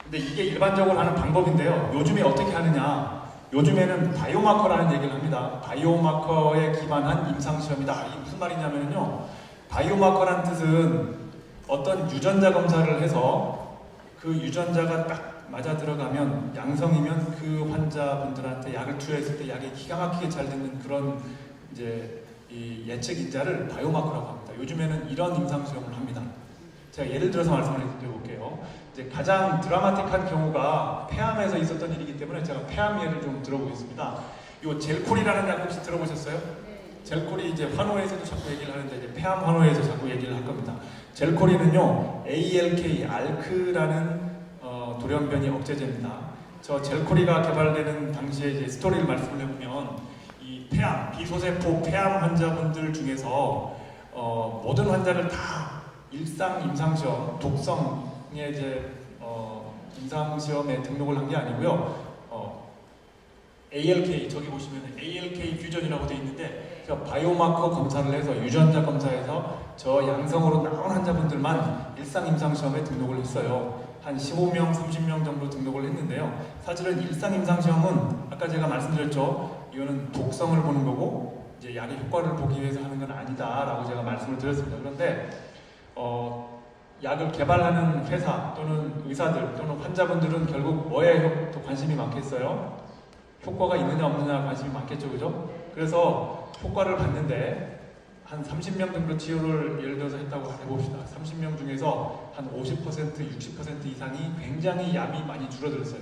근데 이게 일반적으로 하는 방법인데요. 요즘에 어떻게 하느냐? 요즘에는 바이오마커라는 얘기를 합니다. 바이오마커에 기반한 임상시험이다. 이게 무슨 말이냐면요. 바이오마커란 뜻은 어떤 유전자 검사를 해서 그 유전자가 딱 맞아 들어가면 양성이면 그 환자분들한테 약을 투여했을 때 약이 기가 막히게 잘 되는 그런 이제 이 예측 인자를 바이오마커라고 합니다. 요즘에는 이런 임상시험을 합니다. 제가 예를 들어서 말씀을 드려볼게요. 이제 가장 드라마틱한 경우가 폐암에서 있었던 일이기 때문에 제가 폐암 예를 좀 들어보겠습니다. 이 젤콜이라는 약 혹시 들어보셨어요? 젤콜이 이제 환호에서도 자꾸 얘기를 하는데 이제 폐암 환호에서 자꾸 얘기를 할 겁니다. 젤콜이는요, ALK, 알크라는 돌연변이 억제제입니다. 저 젤콜이가 개발되는 당시에 이제 스토리를 말씀을 해보면 이 폐암, 비소세포 폐암 환자분들 중에서 모든 환자를 다 일상 임상시험, 독성의 이제 임상시험에 등록을 한 게 아니고요. ALK, 저기 보시면 ALK 퓨전이라고 되어 있는데 바이오마커 검사를 해서 유전자 검사해서 저 양성으로 나온 환자분들만 일상 임상시험에 등록을 했어요. 한 15명, 30명 정도 등록을 했는데요. 사실은 일상 임상시험은 아까 제가 말씀드렸죠. 이거는 독성을 보는 거고 이제 약의 효과를 보기 위해서 하는 건 아니다라고 제가 말씀을 드렸습니다. 그런데 약을 개발하는 회사 또는 의사들 또는 환자분들은 결국 뭐에 더 관심이 많겠어요? 효과가 있느냐 없느냐 관심이 많겠죠, 그죠? 그래서 효과를 봤는데 한 30명 정도 치료를 예를 들어서 했다고 해봅시다. 30명 중에서 한 50%, 60% 이상이 굉장히 얌이 많이 줄어들었어요.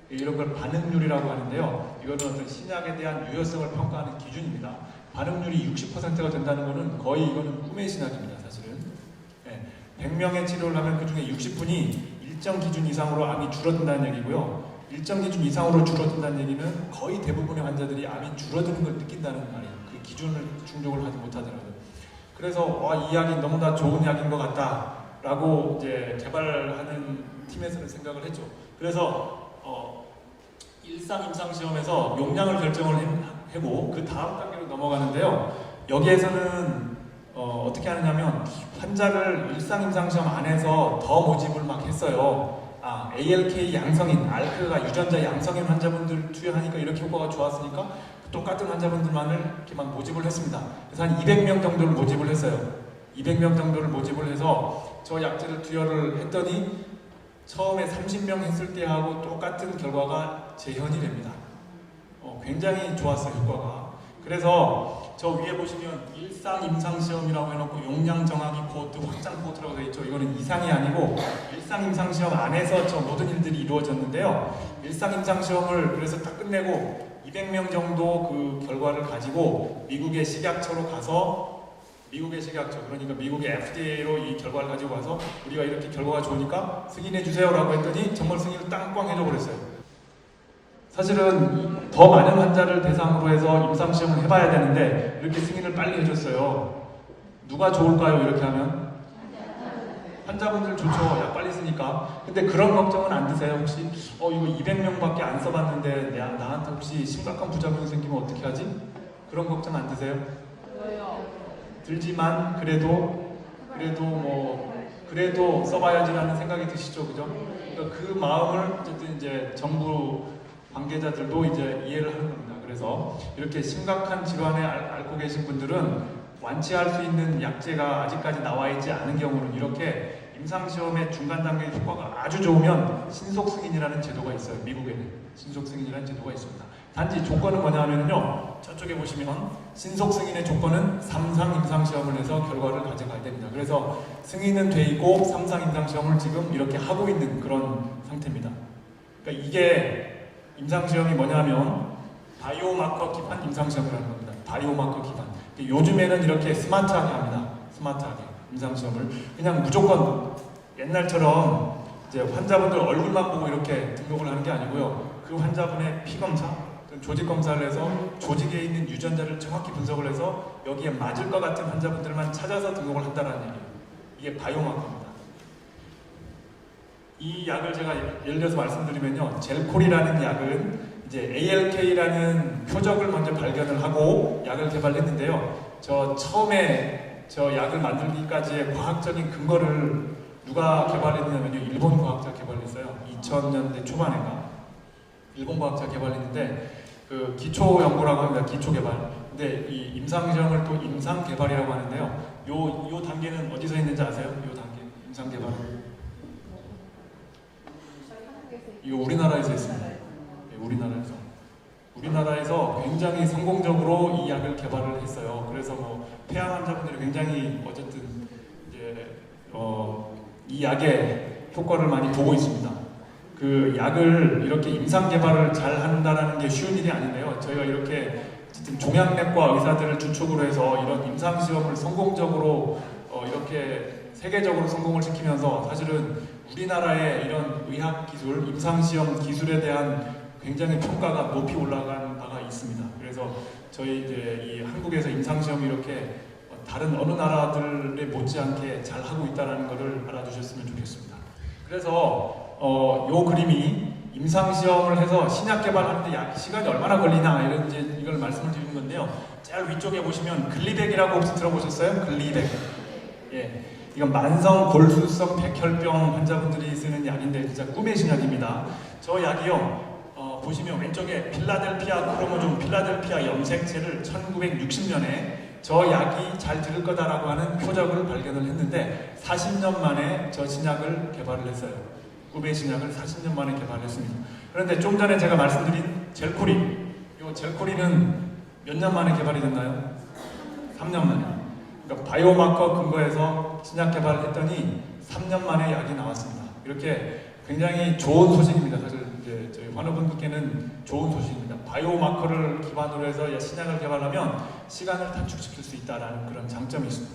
이런 걸 반응률이라고 하는데요. 이거는 어떤 신약에 대한 유효성을 평가하는 기준입니다. 반응률이 60%가 된다는 것은 거의 이거는 꿈의 신약입니다, 사실은. 100명의 치료를 하면 그 중에 60분이 일정 기준 이상으로 암이 줄어든다는 얘기고요. 일정 기준 이상으로 줄어든다는 얘기는 거의 대부분의 환자들이 암이 줄어드는 걸 느낀다는 말이에요. 그 기준을 충족을 하지 못하더라고요. 그래서 이 약이 너무나 좋은 약인 것 같다라고 이제 개발하는 팀에서는 생각을 했죠. 그래서 일상 임상시험에서 용량을 결정을 하고 그 다음 단계로 넘어가는데요. 여기에서는 어떻게 하느냐면 환자를 일상 임상시험 안에서 더 모집을 막 했어요. ALK 양성인, 알크가 유전자 양성인 환자분들 투여하니까 이렇게 효과가 좋았으니까 똑같은 환자분들만을 이렇게 막 모집을 했습니다. 그래서 한 200명 정도를 모집을 했어요. 200명 정도를 모집을 해서 저 약제를 투여를 했더니 처음에 30명 했을 때하고 똑같은 결과가 재현이 됩니다. 굉장히 좋았어요, 효과가. 그래서 저 위에 보시면 일상 임상시험이라고 해놓고 용량 정하기 코호트, 확장 코호트라고 되어 있죠. 이거는 이상이 아니고 일상 임상시험 안에서 저 모든 일들이 이루어졌는데요. 일상 임상시험을 그래서 딱 끝내고 200명 정도 그 결과를 가지고 미국의 식약처로 가서 미국의 식약처, 그러니까 미국의 FDA로 이 결과를 가지고 가서 우리가 이렇게 결과가 좋으니까 승인해 주세요라고 했더니 정말 승인을 땅꽝 해줘 버렸어요. 사실은 더 많은 환자를 대상으로 해서 임상시험을 해봐야 되는데 이렇게 승인을 빨리 해줬어요. 누가 좋을까요? 이렇게 하면? 환자분들 좋죠. 약 빨리 쓰니까. 근데 그런 걱정은 안 드세요? 혹시 이거 200명밖에 안 써봤는데 나한테 혹시 심각한 부작용이 생기면 어떻게 하지? 그런 걱정 안 드세요? 들지만 그래도 써봐야지라는 생각이 드시죠, 그죠? 그러니까 그 마음을 어쨌든 이제 정부 관계자들도 이제 이해를 하는 겁니다. 그래서 이렇게 심각한 질환에 앓고 계신 분들은 완치할 수 있는 약제가 아직까지 나와 있지 않은 경우는 이렇게 임상시험의 중간 단계 효과가 아주 좋으면 신속 승인이라는 제도가 있어요. 미국에는 신속 승인이라는 제도가 있습니다. 단지 조건은 뭐냐 하면요, 저쪽에 보시면 신속 승인의 조건은 3상 임상시험을 해서 결과를 가져가야 됩니다. 그래서 승인은 돼 있고 3상 임상시험을 지금 이렇게 하고 있는 그런 상태입니다. 그러니까 이게 임상시험이 뭐냐면 바이오마커 기반 임상시험이라는 겁니다. 바이오마커 기반. 요즘에는 이렇게 스마트하게 합니다. 스마트하게 임상시험을 그냥 무조건 옛날처럼 이제 환자분들 얼굴만 보고 이렇게 등록을 하는 게 아니고요. 그 환자분의 피검사, 조직 검사를 해서 조직에 있는 유전자를 정확히 분석을 해서 여기에 맞을 것 같은 환자분들만 찾아서 등록을 한다는 얘기예요. 이게 바이오마커입니다. 이 약을 제가 예를 들어서 말씀드리면요, 젤콜이라는 약은 이제 ALK라는 표적을 먼저 발견을 하고 약을 개발했는데요. 저 처음에 저 약을 만들기까지의 과학적인 근거를 누가 개발했냐면요, 일본 과학자가 개발했어요. 2000년대 초반인가 일본 과학자 개발했는데 그 기초 연구라고 합니다. 기초 개발. 근데 이 임상 시험을 또 임상 개발이라고 하는데요. 요 단계는 어디서 있는지 아세요? 요 단계 임상 개발은 이거 우리나라에서 있습니다. 네, 우리나라에서 굉장히 성공적으로 이 약을 개발을 했어요. 그래서 뭐 폐암 환자분들이 굉장히 어쨌든 이제 이 약의 효과를 많이 보고 있습니다. 그 약을 이렇게 임상 개발을 잘 한다라는 게 쉬운 일이 아닌데요. 저희가 이렇게 어쨌든 종양내과 의사들을 주축으로 해서 이런 임상 시험을 성공적으로 이렇게 세계적으로 성공을 시키면서 사실은 우리나라의 이런 의학 기술, 임상 시험 기술에 대한 굉장히 평가가 높이 올라간 바가 있습니다. 그래서 저희 이제 이 한국에서 임상 시험이 이렇게 다른 어느 나라들에 못지않게 잘 하고 있다는 것을 알아주셨으면 좋겠습니다. 그래서 요 그림이 임상 시험을 해서 신약 개발하는데 시간이 얼마나 걸리나 이걸 말씀을 드리는 건데요. 제일 위쪽에 보시면 글리백이라고 혹시 들어보셨어요? 글리백. 예, 이건 만성 골수성 백혈병 환자분들이 쓰는 약인데 진짜 꿈의 신약입니다. 저 약이요. 보시면 왼쪽에 필라델피아 크로모좀 필라델피아 염색체를 1960년에 저 약이 잘 들을 거다라고 하는 표적을 발견을 했는데 40년 만에 저 신약을 개발을 했어요. 꿈의 신약을 40년 만에 개발했습니다. 그런데 좀 전에 제가 말씀드린 젤코린, 이 젤코린은 몇 년 만에 개발이 됐나요? 3년 만에. 그러니까 바이오마커 근거해서 신약 개발을 했더니 3년 만에 약이 나왔습니다. 이렇게 굉장히 좋은 소식입니다. 사실 이제 저희 환우분들께는 좋은 소식입니다. 바이오마커를 기반으로 해서 신약을 개발하면 시간을 단축시킬 수 있다는 그런 장점이 있습니다.